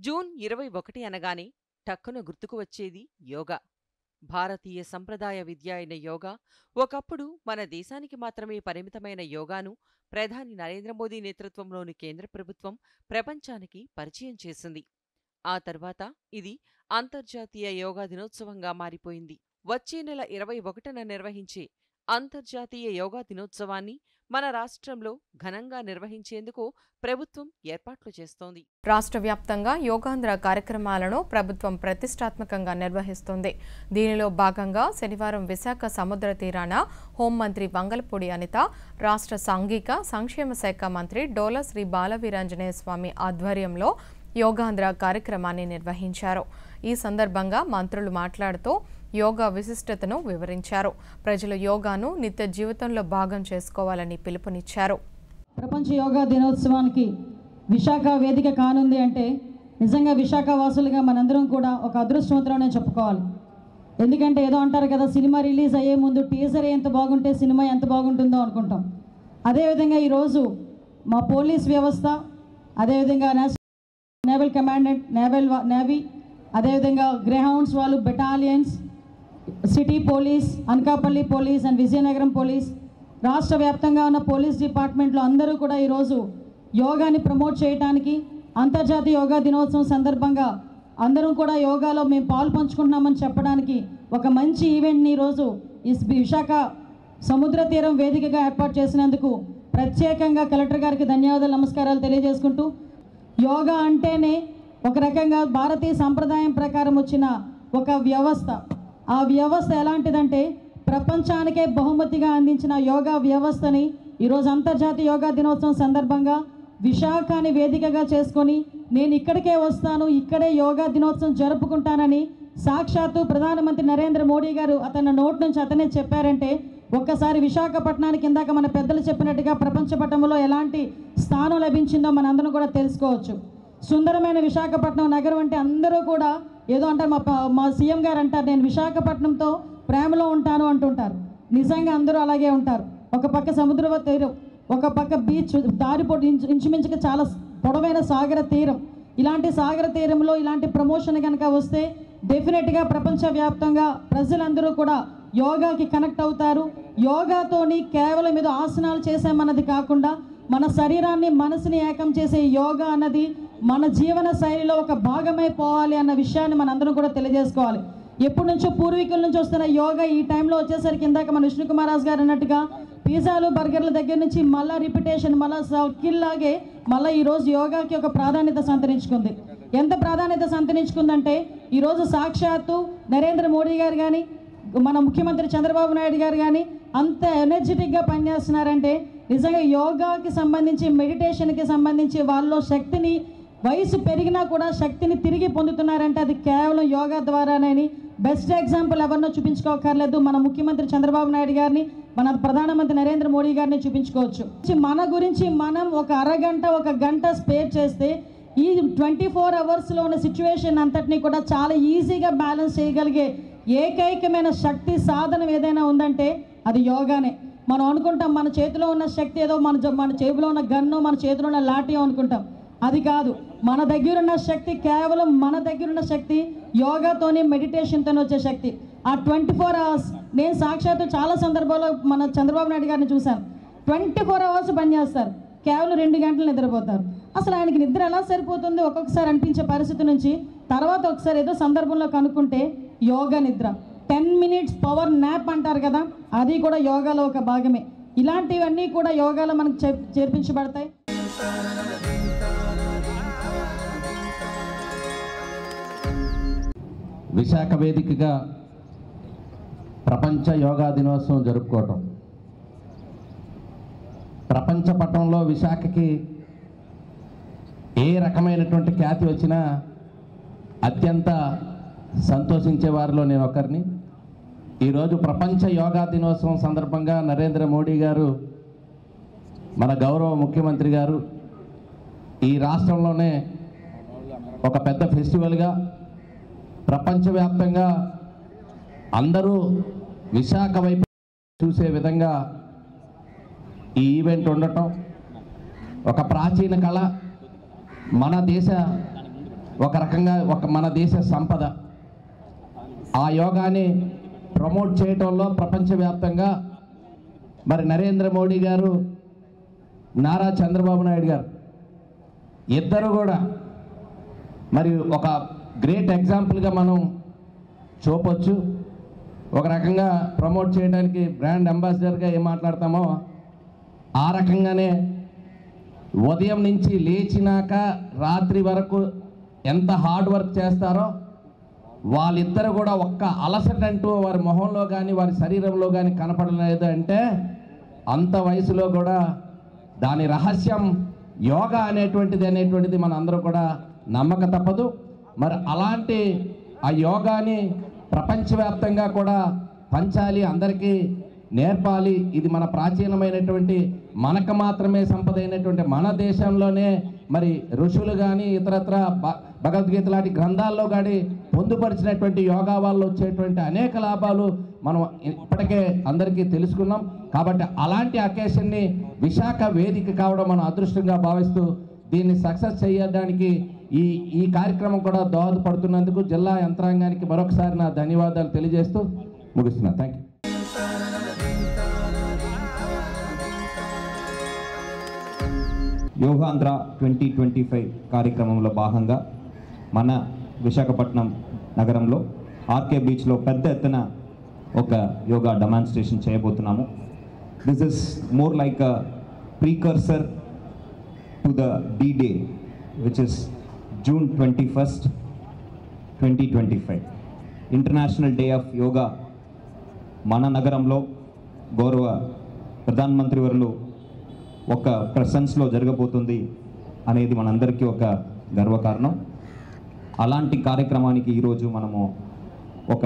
June 21 అనగానే టక్కున గుర్తుకు వచ్చేది యోగా. భారతీయ సంప్రదాయ విద్య అయిన యోగా ఒకప్పుడు మన దేశానికి మాత్రమే పరిమితమైన యోగాను ప్రధాని నరేంద్ర మోదీ నేతృత్వంలోని కేంద్ర ప్రభుత్వం ప్రపంచానికి పరిచయం చేసింది. ఆ తర్వాత ఇది అంతర్జాతీయ యోగా దినోత్సవంగా మారిపోయింది. వచ్చే నెల 21న నిర్వహించే అంతర్జాతీయ యోగా దినోత్సవాన్ని మన రాష్ట్రంలో ఘనంగా నిర్వహించేందుకు ప్రభుత్వం ఏర్పాట్లు చేస్తోంది. రాష్ట్ర వ్యాప్తంగా యోగాంధ్ర కార్యక్రమాలను ప్రభుత్వం ప్రతిష్టాత్మకంగా నిర్వహిస్తోంది. దీనిలో భాగంగా శనివారం విశాఖ సముద్ర తీరాన హోంమంత్రి వంగలపూడి అనిత, రాష్ట్ర సాంఘిక సంక్షేమ శాఖ మంత్రి డోల శ్రీ బాలవీరాంజనేయ స్వామి ఆధ్వర్యంలో యోగాంధ్ర కార్యక్రమాన్ని నిర్వహించారు. ఈ సందర్భంగా మంత్రులు మాట్లాడుతూ యోగా విశిష్టతను వివరించారు. ప్రజలు యోగాను నిత్య జీవితంలో భాగం చేసుకోవాలని పిలుపునిచ్చారు. ప్రపంచ యోగా దినోత్సవానికి విశాఖ వేదిక కానుంది అంటే నిజంగా విశాఖ వాసులుగా మనందరం కూడా ఒక అదృష్టవంతులనే చెప్పుకోవాలి. ఎందుకంటే ఏదో అంటారు కదా, సినిమా రిలీజ్ అయ్యే ముందు టీజర్ ఎంత బాగుంటే సినిమా ఎంత బాగుంటుందో అనుకుంటాం. అదేవిధంగా ఈరోజు మా పోలీస్ వ్యవస్థ, అదేవిధంగా నేవల్ కమాండెంట్, నేవీ, అదేవిధంగా గ్రేహౌండ్స్ వాళ్ళు, battalions, city police, Anakapalli police and Vizianagaram police, రాష్ట్ర వ్యాప్తంగా ఉన్న పోలీస్ డిపార్ట్మెంట్లో అందరూ కూడా ఈరోజు యోగాని ప్రమోట్ చేయడానికి, అంతర్జాతీయ యోగా దినోత్సవం సందర్భంగా అందరం కూడా యోగాలో మేము పాలు పంచుకుంటున్నామని చెప్పడానికి ఒక మంచి ఈవెంట్ని ఈరోజు ఈ విశాఖ సముద్ర తీరం వేదికగా ఏర్పాటు చేసినందుకు ప్రత్యేకంగా కలెక్టర్ గారికి ధన్యవాదాలు, నమస్కారాలు తెలియజేసుకుంటూ, యోగా అంటేనే ఒక రకంగా భారతీయ సంప్రదాయం ప్రకారం వచ్చిన ఒక వ్యవస్థ. ఆ వ్యవస్థ ఎలాంటిదంటే ప్రపంచానికే బహుమతిగా అందించిన యోగా వ్యవస్థని ఈరోజు అంతర్జాతీయ యోగా దినోత్సవం సందర్భంగా విశాఖని వేదికగా చేసుకొని నేను ఇక్కడికే వస్తాను, ఇక్కడే యోగా దినోత్సవం జరుపుకుంటానని సాక్షాత్తు ప్రధానమంత్రి నరేంద్ర మోడీ గారు అతని నోటి నుంచి అతనే చెప్పారంటే ఒక్కసారి విశాఖపట్నానికి ఇందాక మన పెద్దలు చెప్పినట్టుగా ప్రపంచ పటంలో ఎలాంటి స్థానం లభించిందో మనందరం కూడా తెలుసుకోవచ్చు. సుందరమైన విశాఖపట్నం నగరం అంటే అందరూ కూడా ఏదో అంటారు, మా సీఎం గారు అంటారు, నేను విశాఖపట్నంతో ప్రేమలో ఉంటాను అంటుంటారు. నిజంగా అందరూ అలాగే ఉంటారు. ఒక పక్క సముద్ర తీరం, ఒక పక్క బీచ్, దారిపోటు ఇంచుమించుగా చాలా పొడవైన సాగర తీరం. ఇలాంటి సాగర తీరంలో ఇలాంటి ప్రమోషన్ కనుక వస్తే డెఫినెట్గా ప్రపంచవ్యాప్తంగా ప్రజలందరూ కూడా యోగాకి కనెక్ట్ అవుతారు. యోగాతోని కేవలం ఏదో ఆసనాలు చేసామన్నది కాకుండా మన శరీరాన్ని, మనసుని ఏకం చేసే యోగా అన్నది మన జీవన శైలిలో ఒక భాగమైపోవాలి అన్న విషయాన్ని మనందరం కూడా తెలియజేసుకోవాలి. ఎప్పటి నుంచో పూర్వీకుల నుంచి వస్తున్న యోగా ఈ టైంలో వచ్చేసరికి ఇందాక మన విష్ణుకుమార్ రాజు గారు అన్నట్టుగా పిజ్జాలు, బర్గర్ల దగ్గర నుంచి మళ్ళీ రిపిటేషన్, మళ్ళీ సర్కిల్ లాగే మళ్ళీ ఈరోజు యోగాకి ఒక ప్రాధాన్యత సంతరించుకుంది. ఎంత ప్రాధాన్యత సంతరించుకుందంటే ఈరోజు సాక్షాత్తు నరేంద్ర మోడీ గారు కానీ, మన ముఖ్యమంత్రి చంద్రబాబు నాయుడు గారు కానీ అంత ఎనర్జెటిక్గా పనిచేస్తున్నారంటే నిజంగా యోగాకి సంబంధించి, మెడిటేషన్కి సంబంధించి వాళ్ళలో శక్తిని, వయసు పెరిగినా కూడా శక్తిని తిరిగి పొందుతున్నారంటే అది కేవలం యోగా ద్వారానని బెస్ట్ ఎగ్జాంపుల్ ఎవరినో చూపించుకోకర్లేదు. మన ముఖ్యమంత్రి చంద్రబాబు నాయుడు గారిని, మన ప్రధానమంత్రి నరేంద్ర మోడీ గారిని చూపించుకోవచ్చు. మన గురించి మనం ఒక అరగంట, ఒక గంట స్పేర్ చేస్తే ఈ 24 అవర్స్లో ఉన్న సిచ్యువేషన్ అంతటినీ కూడా చాలా ఈజీగా బ్యాలెన్స్ చేయగలిగే ఏకైకమైన శక్తి సాధనం ఏదైనా ఉందంటే అది యోగానే. మనం అనుకుంటాం మన చేతిలో ఉన్న శక్తి ఏదో మన చేతిలో ఉన్న గన్ను, మన చేతిలో ఉన్న లాఠీ అనుకుంటాం. అది కాదు. మన దగ్గర ఉన్న శక్తి కేవలం మన దగ్గర ఉన్న శక్తి యోగాతోనే, మెడిటేషన్తోనే వచ్చే శక్తి. ఆ 24 అవర్స్ నేను సాక్షాత్తు చాలా సందర్భాల్లో మన చంద్రబాబు నాయుడు గారిని చూశాను. 24 అవర్స్ పనిచేస్తారు, కేవలం 2 గంటలు నిద్రపోతారు. అసలు ఆయనకి నిద్ర ఎలా సరిపోతుంది ఒక్కొక్కసారి అనిపించే పరిస్థితి నుంచి తర్వాత ఒకసారి ఏదో సందర్భంలో కనుక్కుంటే యోగా నిద్ర, 10 మినిట్స్ పవర్ న్యాప్ అంటారు కదా, అది కూడా యోగాలో ఒక భాగమే. ఇలాంటివన్నీ కూడా యోగాలో మనకు చేర్పించబడతాయి. విశాఖ వేదికగా ప్రపంచ యోగా దినోత్సవం జరుపుకోవటం, ప్రపంచ పటంలో విశాఖకి ఏ రకమైనటువంటి ఖ్యాతి వచ్చినా అత్యంత సంతోషించే వారిలో నేను ఒకరిని. ఈరోజు ప్రపంచ యోగా దినోత్సవం సందర్భంగా నరేంద్ర మోడీ గారు, మన గౌరవ ముఖ్యమంత్రి గారు ఈ రాష్ట్రంలోనే ఒక పెద్ద ఫెస్టివల్గా ప్రపంచవ్యాప్తంగా అందరూ విశాఖ వైపు చూసే విధంగా ఈ ఈవెంట్ ఉండటం, ఒక ప్రాచీన కళ, మన దేశ ఒక రకంగా మన దేశ సంపద. ఆ యోగాని ప్రమోట్ చేయటంలో ప్రపంచవ్యాప్తంగా మరి నరేంద్ర మోడీ గారు, నారా చంద్రబాబు నాయుడు గారు ఇద్దరు కూడా మరి ఒక గ్రేట్ ఎగ్జాంపుల్గా మనం చూపొచ్చు. ఒక రకంగా ప్రమోట్ చేయడానికి బ్రాండ్ అంబాసిడర్గా ఏం మాట్లాడతామో ఆ రకంగానే ఉదయం నుంచి లేచినాక రాత్రి వరకు ఎంత హార్డ్ వర్క్ చేస్తారో వాళ్ళిద్దరు కూడా ఒక్క అలసట అంటూ వారి మొహంలో కానీ వారి శరీరంలో కానీ కనపడలేదు అంటే అంత వయసులో కూడా దాని రహస్యం యోగా అనేటువంటిది మన అందరూ కూడా నమ్మక తప్పదు. మరి అలాంటి ఆ యోగాని ప్రపంచవ్యాప్తంగా కూడా పంచాలి, అందరికీ నేర్పాలి. ఇది మన ప్రాచీనమైనటువంటి మనకు మాత్రమే సంపద అయినటువంటి మన దేశంలోనే మరి ఋషులు కానీ ఇతరత్ర భగవద్గీత లాంటి గ్రంథాల్లో కానీ పొందుపరిచినటువంటి యోగా వల్ల వచ్చేటువంటి అనేక లాభాలు మనం ఇప్పటికే అందరికీ తెలుసుకున్నాం. కాబట్టి అలాంటి అకేషన్ని విశాఖ వేదిక కావడం మనం అదృష్టంగా భావిస్తూ దీన్ని సక్సెస్ చేయడానికి ఈ కార్యక్రమం కూడా దోహదపడుతున్నందుకు జిల్లా యంత్రాంగానికి మరొకసారి నా ధన్యవాదాలు తెలియజేస్తూ ముగిస్తున్నా. Thank you. యోగాంధ్ర 2025 కార్యక్రమంలో భాగంగా మన విశాఖపట్నం నగరంలో ఆర్కే బీచ్లో పెద్ద ఎత్తున ఒక యోగా డెమాన్స్ట్రేషన్ చేయబోతున్నాము. This is more like a precursor to the D-Day which is June 21st, 2025. International day of yoga మన నగరంలో గౌరవ ప్రధానమంత్రి వర్యులు ఒక ప్రెసెన్స్లో జరగబోతుంది అనేది మనందరికీ ఒక గర్వకారణం. అలాంటి కార్యక్రమానికి ఈరోజు మనము ఒక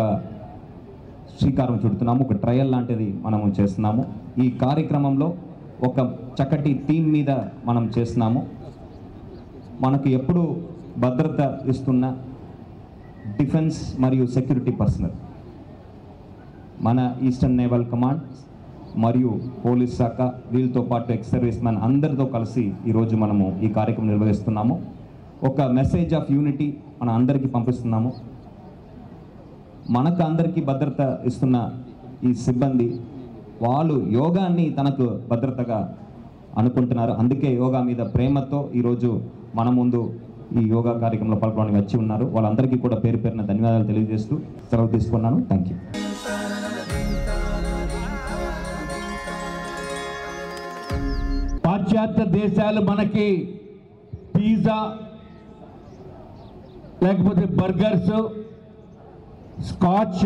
శ్రీకారం చుడుతున్నాము, ఒక ట్రయల్ లాంటిది మనము చేస్తున్నాము. ఈ కార్యక్రమంలో ఒక చక్కటి థీమ్ మీద మనం చేస్తున్నాము. మనకు ఎప్పుడు భద్రత ఇస్తున్న డిఫెన్స్ మరియు సెక్యూరిటీ పర్సనల్, మన ఈస్టర్న్ నేవల్ కమాండ్ మరియు పోలీస్ శాఖ, వీళ్ళతో పాటు ఎక్స్ సర్వీస్ మ్యాన్ అందరితో కలిసి ఈరోజు మనము ఈ కార్యక్రమం నిర్వహిస్తున్నాము. ఒక మెసేజ్ ఆఫ్ యూనిటీ మన అందరికీ పంపిస్తున్నాము. మనకు అందరికీ భద్రత ఇస్తున్న ఈ సిబ్బంది వాళ్ళు యోగాన్ని తనకు భద్రతగా అనుకుంటున్నారు. అందుకే యోగా మీద ప్రేమతో ఈరోజు మన ముందు ఈ యోగా కార్యక్రమంలో పాల్గొనడానికి వచ్చి ఉన్నారు. వాళ్ళందరికీ కూడా పేరు పేరున ధన్యవాదాలు తెలియజేస్తూ సెలవు తీసుకున్నాను. Thank you. పాశ్చాత్య దేశాలు మనకి పిజ్జా లేకపోతే బర్గర్స్, స్కాచ్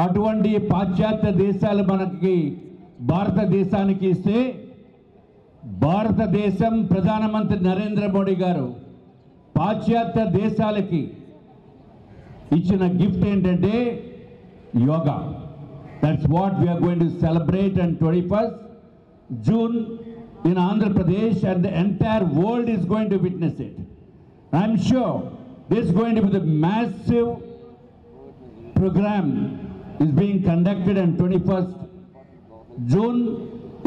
అటువంటి పాశ్చాత్య దేశాలు మనకి భారతదేశానికి ఇస్తే భారతదేశం ప్రధానమంత్రి నరేంద్ర మోడీ గారు పాశ్చాత్య దేశాలకి ఇచ్చిన గిఫ్ట్ ఏంటంటే yoga. That's what we're going to celebrate on 21st June in Andhra Pradesh, and the entire world is going to witness it. I'm sure this is going to be the massive program is being conducted on 21st June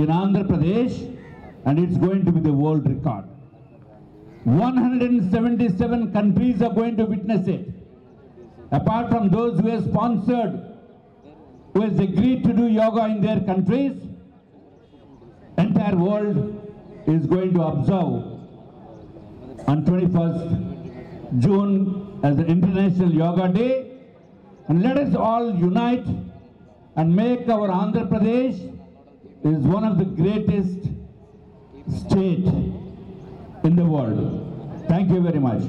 in Andhra Pradesh, and it's going to be the world record. 177 countries are going to witness it. Apart from those who have sponsored, who has agreed to do yoga in their countries, entire world is going to observe on 21st June as the International Yoga Day. And let us all unite and make our Andhra Pradesh is one of the greatest state in the world. Thank you very much.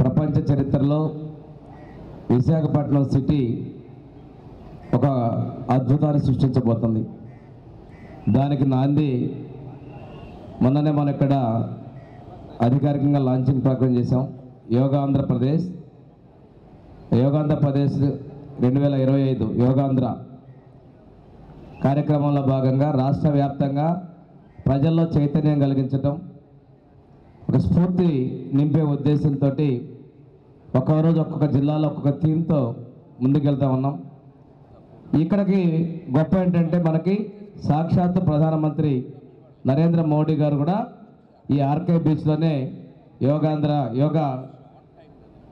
ప్రపంచ చరిత్రలో Visakhapatnam city ఒక అద్భుతాన్ని సృష్టించబోతుంది. దానికి నాంది మొన్ననే మనం ఇక్కడ అధికారికంగా లాంచింగ్ ప్రోగ్రాం చేసాం. యోగాంధ్రప్రదేశ్ 2025 యోగాంధ్ర కార్యక్రమంలో భాగంగా రాష్ట్ర వ్యాప్తంగా ప్రజల్లో చైతన్యం కలిగించటం, ఒక స్ఫూర్తి నింపే ఉద్దేశంతో ఒక్కొక్క రోజు ఒక్కొక్క జిల్లాలో ఒక్కొక్క థీమ్తో ముందుకెళ్తా ఉన్నాం. ఇక్కడికి గొప్ప ఏంటంటే మనకి సాక్షాత్ ప్రధానమంత్రి నరేంద్ర మోడీ గారు కూడా ఈ ఆర్కే బీచ్లోనే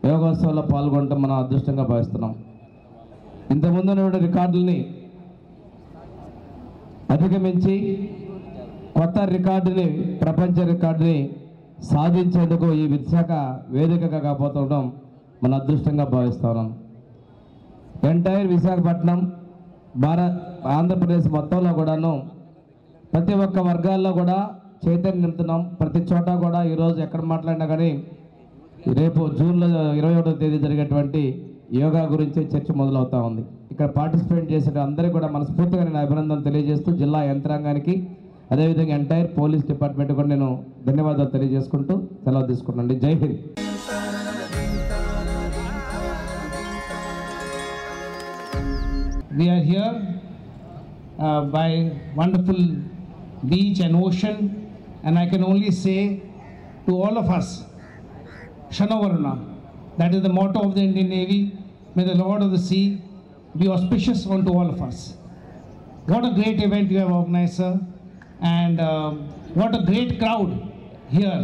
యోగోత్సవంలో పాల్గొనడం మనం అదృష్టంగా భావిస్తున్నాం. ఇంతకుముందు ఉన్న రికార్డుల్ని అధిగమించి కొత్త రికార్డుని, ప్రపంచ రికార్డుని సాధించేందుకు ఈ విశాఖ వేదికగా కాబోతుండడం మన అదృష్టంగా భావిస్తున్నాం. ఎంటైర్ విశాఖపట్నం, ఆంధ్రప్రదేశ్ మొత్తంలో కూడాను ప్రతి ఒక్క వర్గాల్లో కూడా చైతన్యం నింపుతున్నాం. ప్రతి చోట కూడా ఈరోజు ఎక్కడ మాట్లాడినా కానీ రేపు జూన్లో 21వ తేదీ జరిగేటువంటి యోగా గురించి చర్చ మొదలవుతూ ఉంది. ఇక్కడ పార్టిసిపేట్ చేసే అందరికీ కూడా మనస్ఫూర్తిగా నేను అభినందనలు తెలియజేస్తూ జిల్లా యంత్రాంగానికి, అదేవిధంగా ఎంటైర్ పోలీస్ డిపార్ట్మెంట్ కూడా నేను ధన్యవాదాలు తెలియజేసుకుంటూ సెలవు తీసుకుంటానండి. జై Hind. We are here by wonderful beach and ocean, and I can only say to all of us, Shanavarna, that is the motto of the Indian Navy. May the Lord of the Sea be auspicious unto all of us. What a great event you have organized, sir, and what a great crowd here.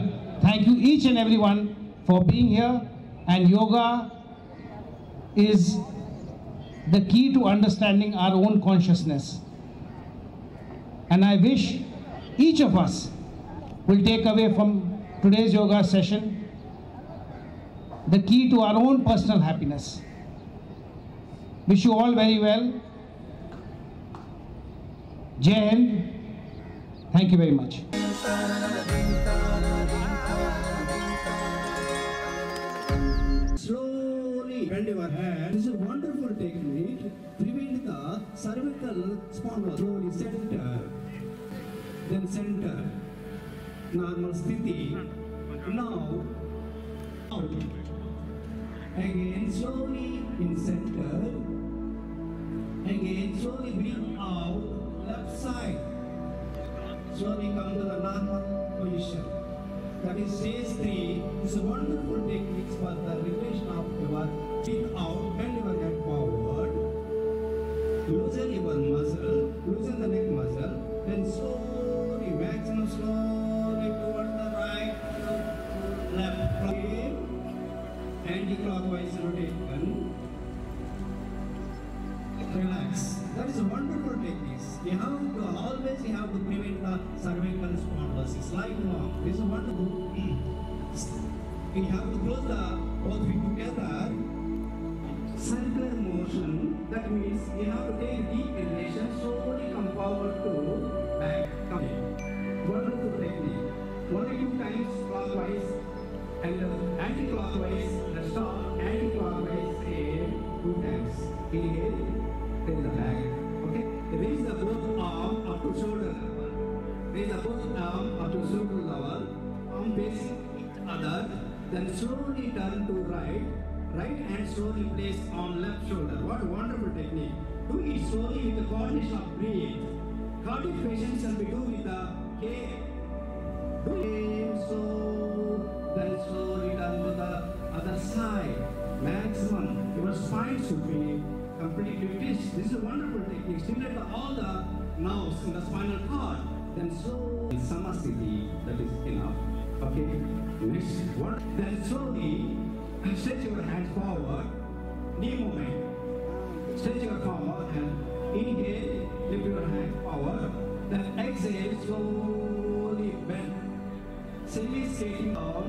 Thank you each and everyone for being here, and yoga is the key to understanding our own consciousness. And I wish each of us will take away from today's yoga session the key to our own personal happiness. Wish you all very well. Jai Hind. Thank you very much. Slowly bend your hand. This is a wonderful technique. Prevent the cervical spondylosis. Slowly center. Then center. Normal sthiti. Now out. Again slowly in center. Again slowly breathe out. Left side. Slowly come to the normal position. That is stage 3. It's a wonderful technique for the relation of your feet out, bend your head forward, loosen your muscle, loosen the neck muscle, then slowly, maximum slowly toward the right, left, anti-clockwise rotation. Relax. That is a wonderful technique. You have to always prevent the cervical spondylosis. Lifelong. This is wonderful. You have to close the both feet together. Circular motion. That means you have to take deep inhalation. Slowly come forward to back. Come in. Wonderful technique. 1 or 2 times clockwise and anti-clockwise. The stop anti-clockwise 2 times. Inhale. Take the back. Okay? Raise the both arm up to shoulder level. Raise the both arm up to shoulder level. Arm facing each other. Then slowly turn to right. Right hand slowly place on left shoulder. What a wonderful technique. Do it slowly with the coordination of breath. Cardiac patients shall be do with the care. Do it so. Then slowly turn to the other side. Maximum. Your spine should be completely twist. This is a wonderful technique. Stimulate all the nerves in the spinal cord. Then slowly samasthiti. That is enough. Okay. Next one. Then slowly stretch your hands forward. Knee movement. Stretch your forward and inhale. Lift your hand forward. Then exhale. Slowly bend. Silly sitting down.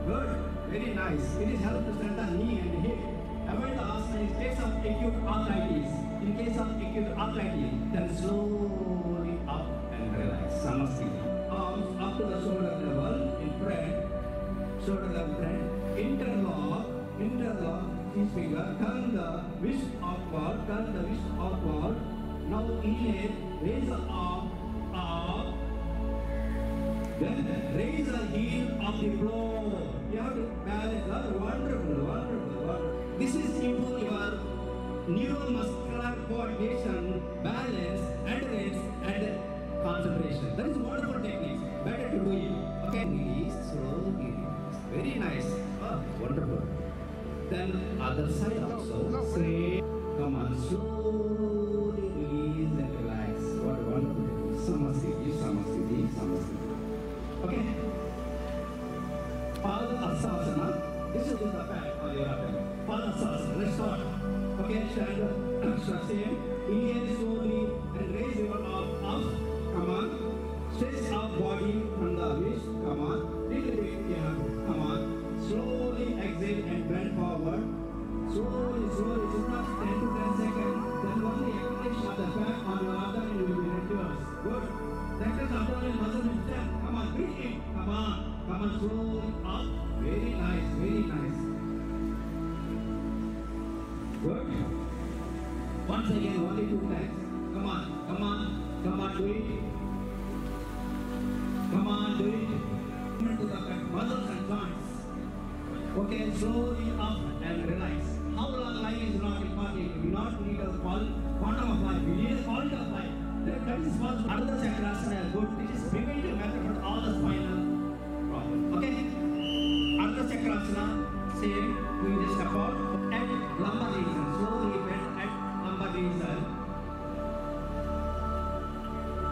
Good. Very nice. It is help to strengthen knee and hip. Avoid the asana in case of acute arthritis. In case of acute arthritis, then slowly up and relax. Samasthiti. Arms up to the shoulder level in front. Shoulder level front. Interlock. Each finger. Turn the wrist outward. Now inhale. Raise the arm up. Then raise the heel of the floor. You have to balance that. Wonderful. This is improve your neuromuscular coordination, balance, endurance, and concentration. That is a wonderful technique. Better to do it. Okay. Release slowly. Very nice. Wonderful. Then other side also. Say, come on, slowly release and relax. What a wonderful technique. Padasasana. This is the back of your abdomen. Padasasana. Let's start. Okay, stand up. Same. Inhale slowly and raise your arm up. Come on. Stretch our body from the waist. Come on. Little bit here. Come on. Slowly exhale and bend forward. Slowly, slowly. It's not 10 to 10 seconds. Then only exhalation of the back on your abdomen will be reduced. Good. That is abdominal muscle is there. Come on, breathe in. Come on. Come on, slowly up. Very nice, very nice. Good. Once again, only 2 times. Come on, come on, come on, do it. Come on, do it. Come to the back, muscles and joints. Okay, slowly up and relax. How long lying is not important. We do not need a quantum of life. We need a quality of life. That is possible. Another Chakrasana is good. This is preventive method for all the spinal problems. Okay? Another Chakrasana, same. We just step out and lumbar region. Slowly bend at lumbar region.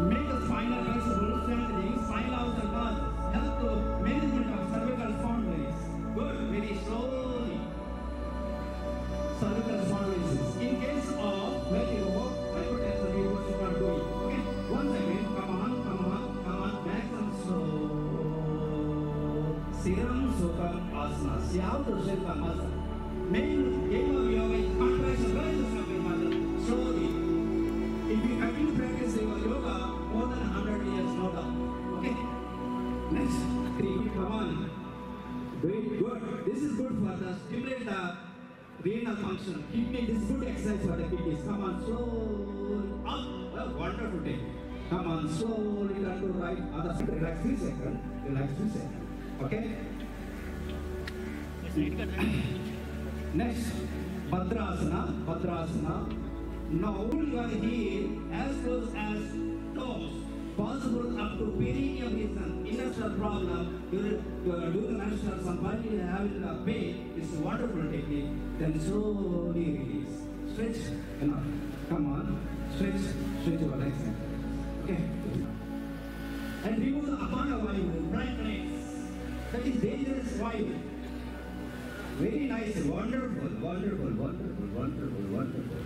Make the spinal flexible, strengthening spinal muscles. Help to management of cervical spondylitis. Good. Very slowly. Cervical spondylitis. In case of vertigo, hypertension, we should not do it. Okay? Once again, come on, come on, come on, back and slow. Siram Sukam Asana. See how to shape the muscle. Main aim of yoga is contraction, release of your muscle. Slowly. If you continue practicing your yoga more than 100 years, no doubt. Okay? Next, 3. Come on. Do it good. This is good for the stimulate the renal function. Kidney, this is good exercise for the kidneys. Come on, slowly up. Well, wonderful day. Come on, slowly turn to right. Other side. Relax 3 seconds. Relax 3 seconds. Okay? Next, Bhadrasana. Bhadrasana. Now hold your heel as close as toes. Possible up to perineum region. Industrial problem. During menstrual, somebody having a pain. It's a wonderful technique. Then slowly release. Stretch. Enough. Come on. Stretch. Stretch your legs. Okay. And remove the apana vayu. Right legs. That is dangerous vayu. Very nice. Wonderful. Wonderful. Wonderful. Wonderful. Wonderful.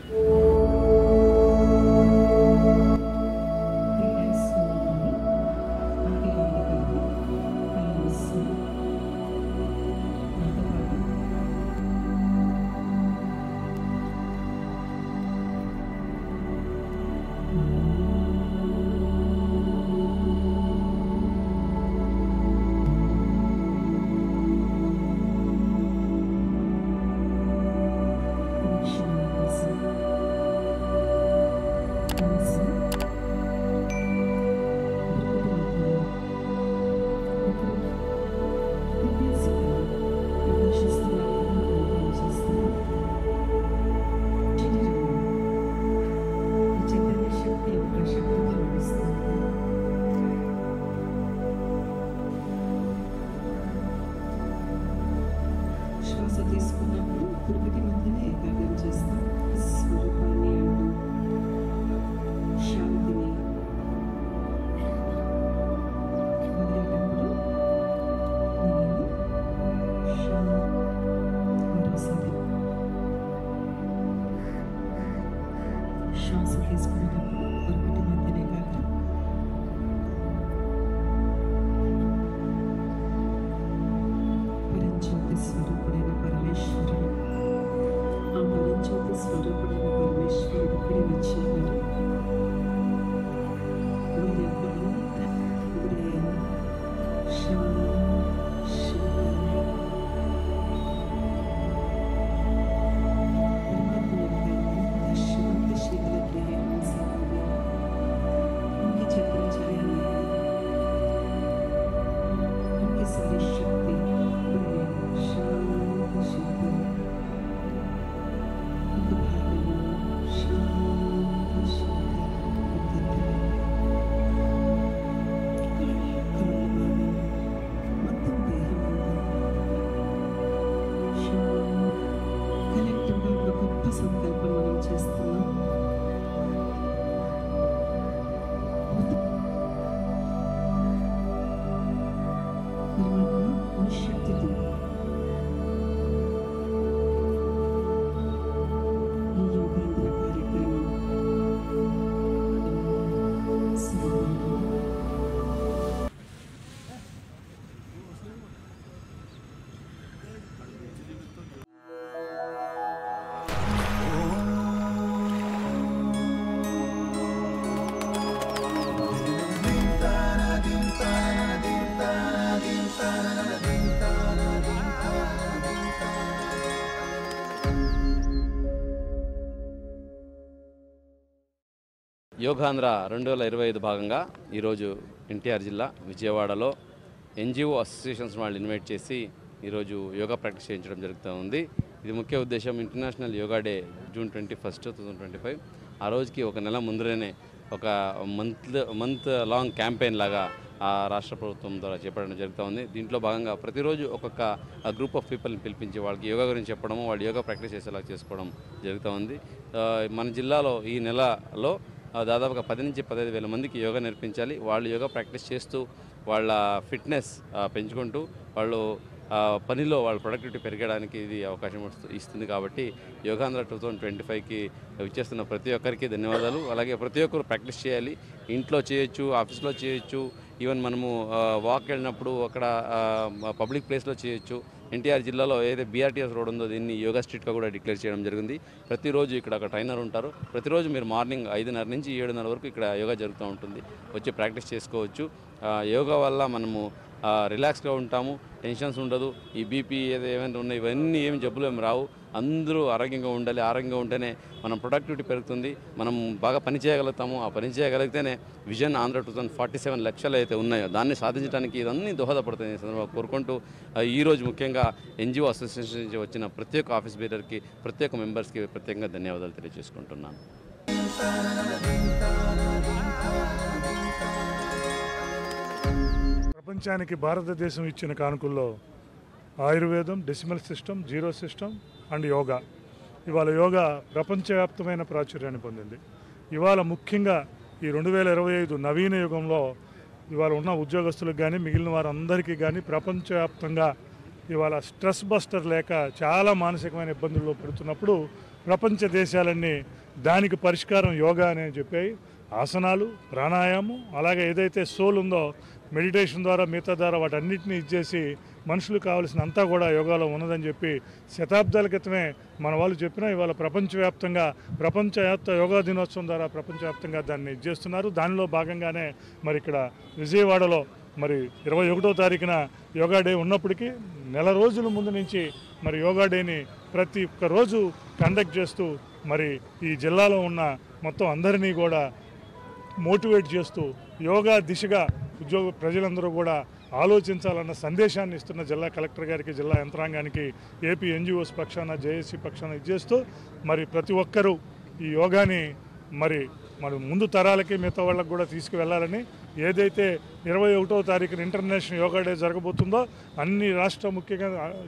Yogandhra 2025 భాగంగా ఈరోజు ఎన్టీఆర్ జిల్లా విజయవాడలో NGO associations వాళ్ళు invite చేసి ఈరోజు yoga practice చేయించడం జరుగుతూ ఉంది. ఇది ముఖ్య ఉద్దేశం ఇంటర్నేషనల్ యోగా డే జూన్ 21, 2025. ఆ రోజుకి ఒక నెల ముందరనే ఒక మంత్ లాంగ్ క్యాంపెయిన్ లాగా ఆ రాష్ట్ర ప్రభుత్వం ద్వారా చేపట్టడం జరుగుతూ ఉంది. దీంట్లో భాగంగా ప్రతిరోజు ఒక్కొక్క గ్రూప్ ఆఫ్ పీపుల్ని పిలిపించి వాళ్ళకి యోగా గురించి చెప్పడము, వాళ్ళు యోగా ప్రాక్టీస్ చేసేలా చేసుకోవడం జరుగుతూ ఉంది. మన జిల్లాలో ఈ నెలలో దాదాపుగా 10 నుంచి 15 వేల మందికి యోగా నేర్పించాలి. వాళ్ళు యోగా ప్రాక్టీస్ చేస్తూ వాళ్ళ ఫిట్నెస్ పెంచుకుంటూ వాళ్ళు పనిలో వాళ్ళ ప్రొడక్టివిటీ పెరగడానికి ఇది అవకాశం ఇస్తుంది. కాబట్టి యోగాంధ్ర 2025కి వచ్చేస్తున్న ప్రతి ఒక్కరికి ధన్యవాదాలు. అలాగే ప్రతి ఒక్కరు ప్రాక్టీస్ చేయాలి. ఇంట్లో చేయొచ్చు, ఆఫీస్లో చేయొచ్చు, ఈవెన్ మనము వాక్ వెళ్ళినప్పుడు అక్కడ పబ్లిక్ ప్లేస్లో చేయొచ్చు. ఎన్టీఆర్ జిల్లాలో ఏదైతే బీఆర్టీఎస్ రోడ్ ఉందో దీన్ని యోగా స్ట్రీట్గా కూడా డిక్లేర్ చేయడం జరిగింది. ప్రతిరోజు ఇక్కడ ఒక ట్రైనర్ ఉంటారు. ప్రతిరోజు మీరు మార్నింగ్ 5:30 నుంచి 7:30 వరకు ఇక్కడ యోగా జరుగుతూ ఉంటుంది. వచ్చి ప్రాక్టీస్ చేసుకోవచ్చు. యోగా వల్ల మనము రిలాక్స్గా ఉంటాము, టెన్షన్స్ ఉండదు. ఈ బీపీ ఏమైనా ఉన్నాయి ఇవన్నీ ఏమి జబ్బులు ఏమి రావు. అందరూ ఆరోగ్యంగా ఉండాలి. ఆరోగ్యంగా ఉంటేనే మనం ప్రొడక్టివిటీ పెరుగుతుంది, మనం బాగా పని చేయగలుగుతాము. ఆ పని చేయగలిగితేనే విజన్ ఆంధ్ర 2047 లక్ష్యాలు అయితే ఉన్నాయో దాన్ని సాధించడానికి ఇదన్నీ దోహదపడుతుంది. సందర్భంగా కోరుకుంటూ ఈరోజు ముఖ్యంగా ఎన్జిఓ అసోసియేషన్ నుంచి వచ్చిన ప్రతి ఒక్క ఆఫీస్ బీరర్కి, ప్రతి ఒక్క మెంబర్స్కి ప్రత్యేకంగా ధన్యవాదాలు తెలియజేసుకుంటున్నాను. ప్రపంచానికి భారతదేశం ఇచ్చిన కానుకల్లో ఆయుర్వేదం, decimal system, zero system and yoga. ఇవాళ యోగా ప్రపంచవ్యాప్తమైన ప్రాచుర్యాన్ని పొందింది. ఇవాళ ముఖ్యంగా ఈ 2025 నవీన యుగంలో ఇవాళ ఉన్న ఉద్యోగస్తులకు కానీ మిగిలిన వారందరికీ కానీ ప్రపంచవ్యాప్తంగా ఇవాళ స్ట్రెస్ బస్టర్ లేక చాలా మానసికమైన ఇబ్బందుల్లో పెడుతున్నప్పుడు ప్రపంచ దేశాలన్నీ దానికి పరిష్కారం యోగా అని చెప్పాయి. ఆసనాలు, ప్రాణాయామం, అలాగే ఏదైతే సోల్ ఉందో మెడిటేషన్ ద్వారా, మిగతా ద్వారా వాటన్నిటిని ఇచ్చేసి మనుషులు కావాల్సిన అంతా కూడా యోగాలో ఉన్నదని చెప్పి శతాబ్దాల క్రితమే మన వాళ్ళు చెప్పినా ఇవాళ ప్రపంచవ్యాప్తంగా యోగా దినోత్సవం ద్వారా ప్రపంచవ్యాప్తంగా దాన్ని చేస్తున్నారు. దానిలో భాగంగానే మరి ఇక్కడ విజయవాడలో మరి 21వ తారీఖున యోగా డే ఉన్నప్పటికీ నెల రోజుల ముందు నుంచి మరి యోగా డేని ప్రతి ఒక్క రోజు కండక్ట్ చేస్తూ మరి ఈ జిల్లాలో ఉన్న మొత్తం అందరినీ కూడా మోటివేట్ చేస్తూ యోగా దిశగా ప్రజలందరూ కూడా ఆలోచించాలన్న సందేశాన్ని ఇస్తున్న జిల్లా కలెక్టర్ గారికి, జిల్లా యంత్రాంగానికి, ఏపీ ఎన్జిఓస్ పక్షాన, జేఏసీ పక్షాన ఇచ్చేస్తూ మరి ప్రతి ఒక్కరూ ఈ యోగాని మరి ముందు తరాలకి మిగతా వాళ్ళకి కూడా తీసుకువెళ్ళాలని, ఏదైతే 21వ తారీఖున ఇంటర్నేషనల్ యోగా డే జరగబోతుందో అన్ని రాష్ట్ర ముఖ్య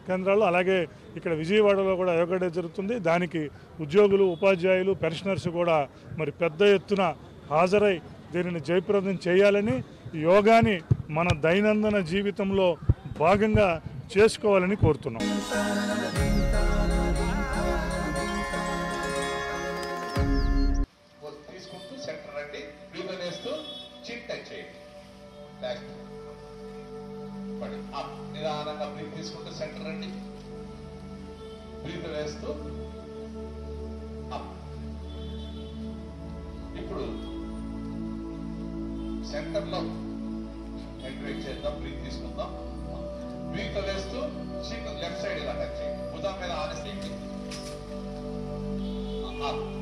కేంద్రాలు అలాగే ఇక్కడ విజయవాడలో కూడా యోగా డే జరుగుతుంది. దానికి ఉద్యోగులు, ఉపాధ్యాయులు, పెన్షనర్స్ కూడా మరి పెద్ద ఎత్తున హాజరై దీనిని జయప్రదం చేయాలని, యోగాని మన దైనందిన జీవితంలో భాగంగా చేసుకోవాలని కోరుతున్నాం. తీసుకుంటూ సెంటర్ రండి, బ్రీత్ వేస్తూ చిన్ టచ్ చేయండి. నిదానంగా బ్రీత్ తీసుకుంటూ సెంటర్ రండి, బ్రీత్ వేస్తూ అప్. ఇప్పుడు సెంటర్లో ఎంకరేజ్ చేద్దాం. బ్రీత్ తీసుకుందాం. బ్రీత్ వేస్తూ చిన్ లెఫ్ట్ సైడ్ ఇలా టచ్ చేయండి, భుజం మీద ఆనెస్టీ.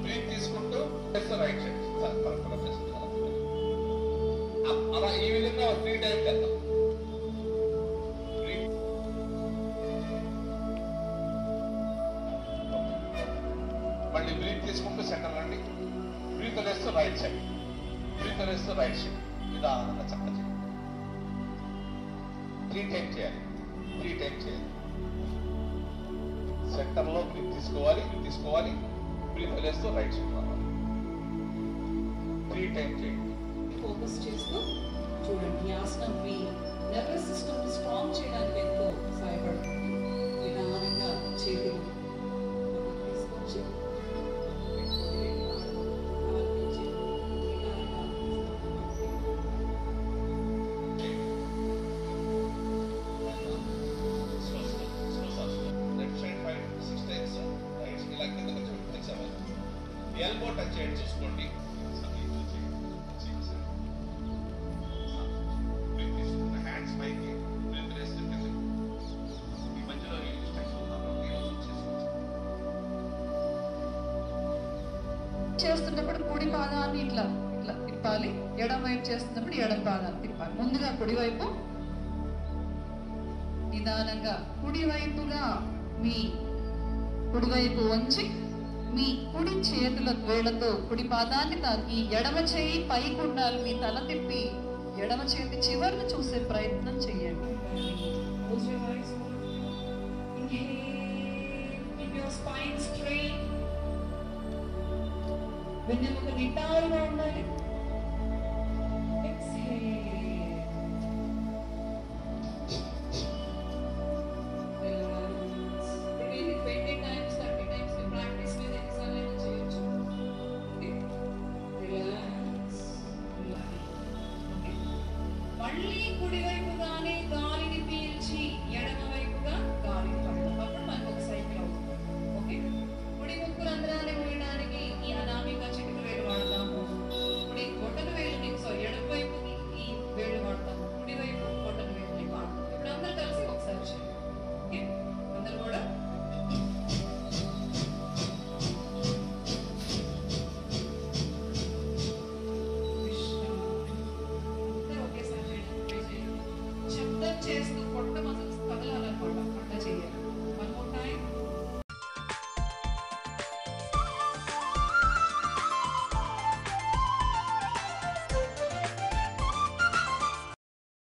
బ్రీత్ తీసుకుంటూ రైట్ సైడ్ అలా ఈ విధంగా 3 టైమ్స్ చేద్దాం. మళ్ళీ బ్రీత్ తీసుకుంటూ సెంటర్ రండి, బ్రీత్ వేస్తూ రైట్ సైడ్, బ్రీత్ వేస్తూ రైట్ సైడ్. నిదానంగా చక్క చేయండి. 3 టైమ్స్ చేయాలి. సెంటర్లో బ్రీత్ తీసుకోవాలి, బ్రీత్ వదిలేస్తూ రైట్ సైడ్ రావాలి. 3 టైమ్స్ చేయండి. ఫోకస్ చేస్తూ చూడండి. ఆసనం మీ నర్వస్ సిస్టమ్ స్ట్రాంగ్ చేయడానికి ఎంతో సహాయపడుతుంది. నిదానంగా చేతులు తీసుకొచ్చి ఎల్బో టచ్ చేయండి, చూసుకోండి. హ్యాండ్స్ పైకి ఈ మధ్యలో చేస్తున్నప్పుడు కుడి పాదాన్ని ఇట్లా ఇట్లా తిప్పాలి, ఎడమ వైపు చేస్తున్నప్పుడు ఎడమ పాదాలు తిప్పాలి. ముందుగా కుడివైపు, నిదానంగా కుడివైపుగా మీ కుడివైపు వంచి మీ కుడి చేతుల వేళ్లతో కుడి పాదాన్ని తాకి ఎడమ చేయి పైకి ఉండాలి. మీ తల తిప్పి ఎడమ చేతి చివరిని చూసే ప్రయత్నం చేయండి. వెన్నెముక నిటారుగా ఉండాలి. మళ్ళీ కుడివైపు